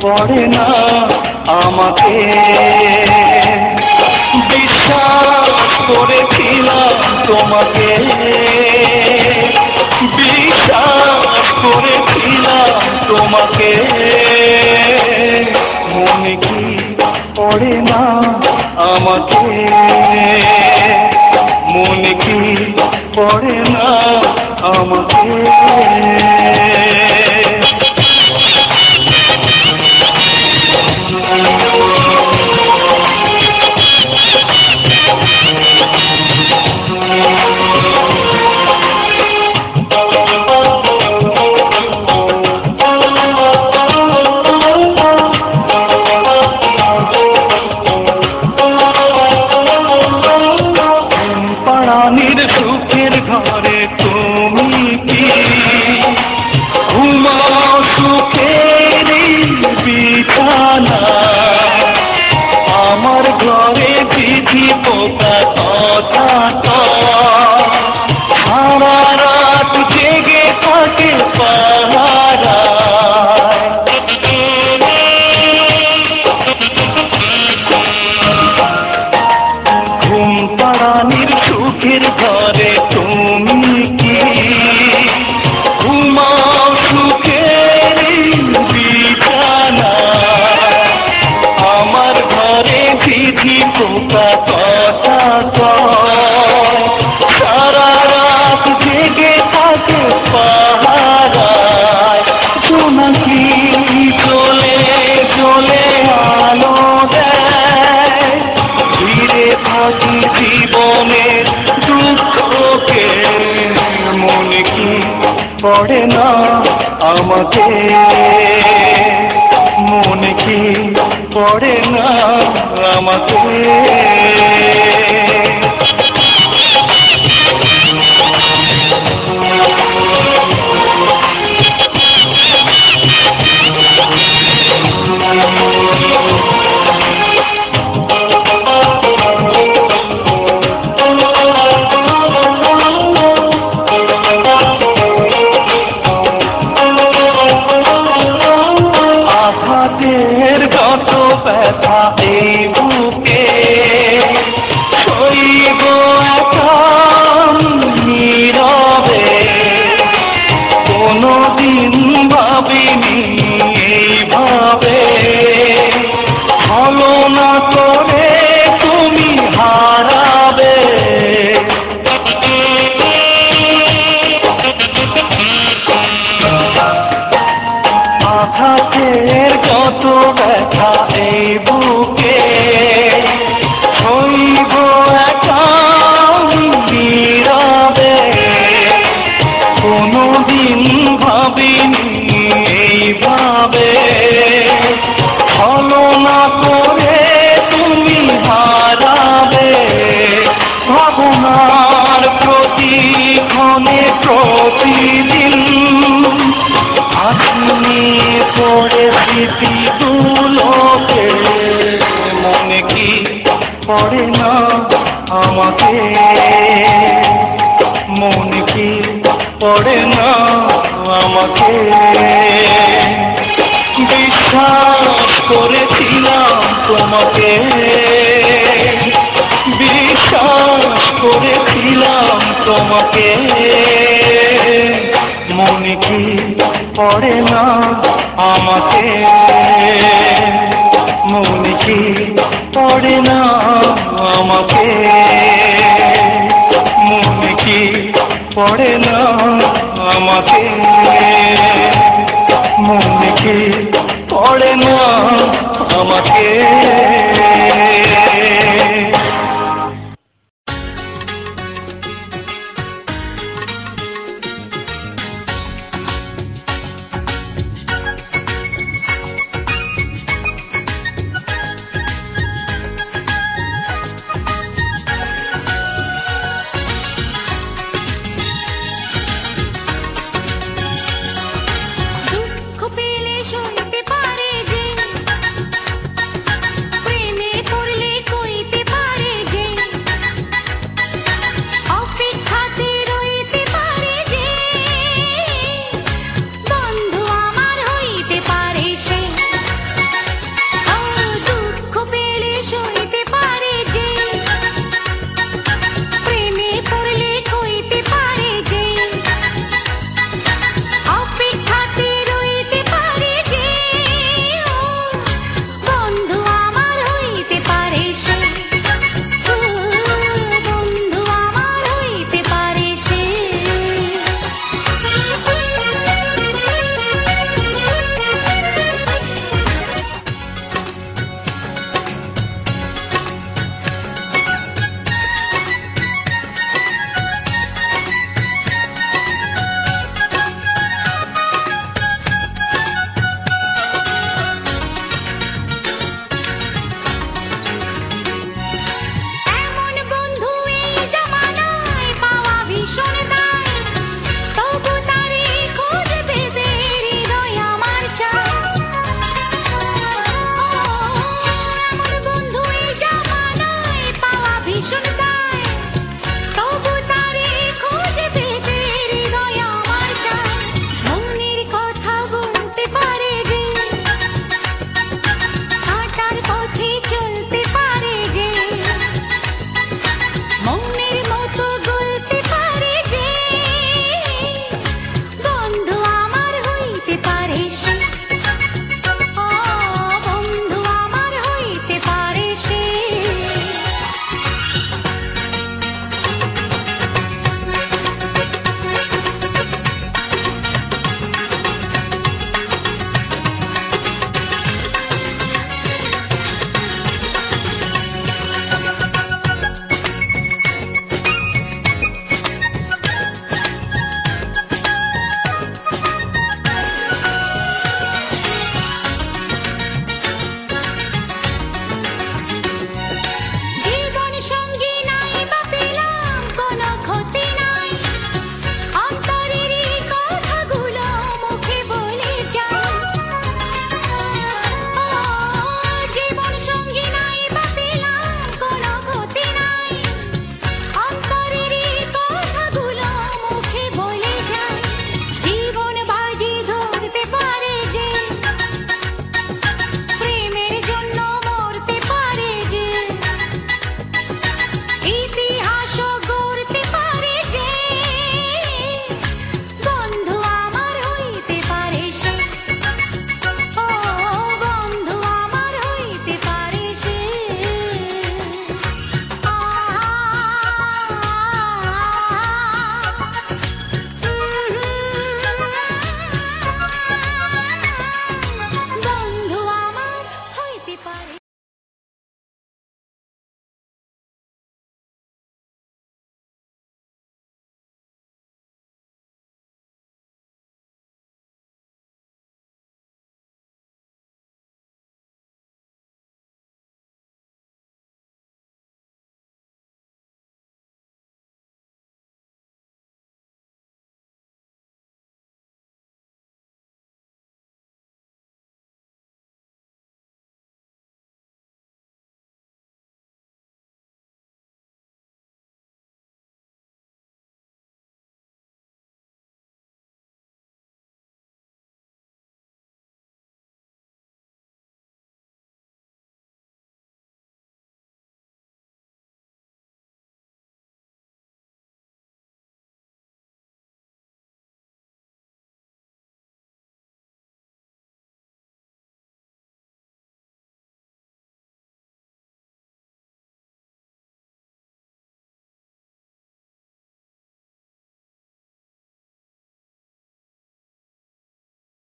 পড়ে না আমাকে। বিশ্বাস করেছিলাম তোমাকে, বিশ্বাস করেছিলাম তোমাকে, মনে কি পড়ে না আমাকে, মনে কি পড়ে না আমাকে। প্রাণীর সুখের ঘরে তুমি কি ঘুমাও সুখের বিছানা, আমার ঘরে বিধি পোকা কথা সারা রাত জেগে থাকে পাহারা। ঘুম পাড়ানির সুখের ঘরে তুমি কি ঘুমাও সুখের বিছানা, আমার ঘরে বিধি পোকা কথা সারা রাত জেগে থাকে পাহারায়। জোনাকি চলে চলে আলো দেয়, ধীরে থাকি জীবনের দুঃখকে, মনে কি পড়ে না আমাকে, মনে কি পড়ে না আমাকে। আঘাতের যত ব্যথা এই বুকে সইব এখন নীরবে, কোনদিন ভাবিনি এইভাবে ভালো না করে তুমি হারাবে। আঘাতের যত ব্যথা এই বুকে সইব এখন নীরবে, কোনদিন ভাবিনি এইভাবে ভালো না করে তুমি হারাবে। ভাবনার প্রতিক্ষণে প্রতিদিন আসনি পড়ে স্মৃতিগুলোকে, মনে কি পড়ে না আমাকে, মনে কি পড়ে না আমাকে। বিশ্বাস করেছিলাম তোমাকে, বিশ্বাস করেছিলাম তোমাকে, মনে কি পড়ে না আমাকে, মনে কি পড়ে না আমাকে, মনে কি পড়ে না আমাকে, মনে কি পড়ে না আমাকে।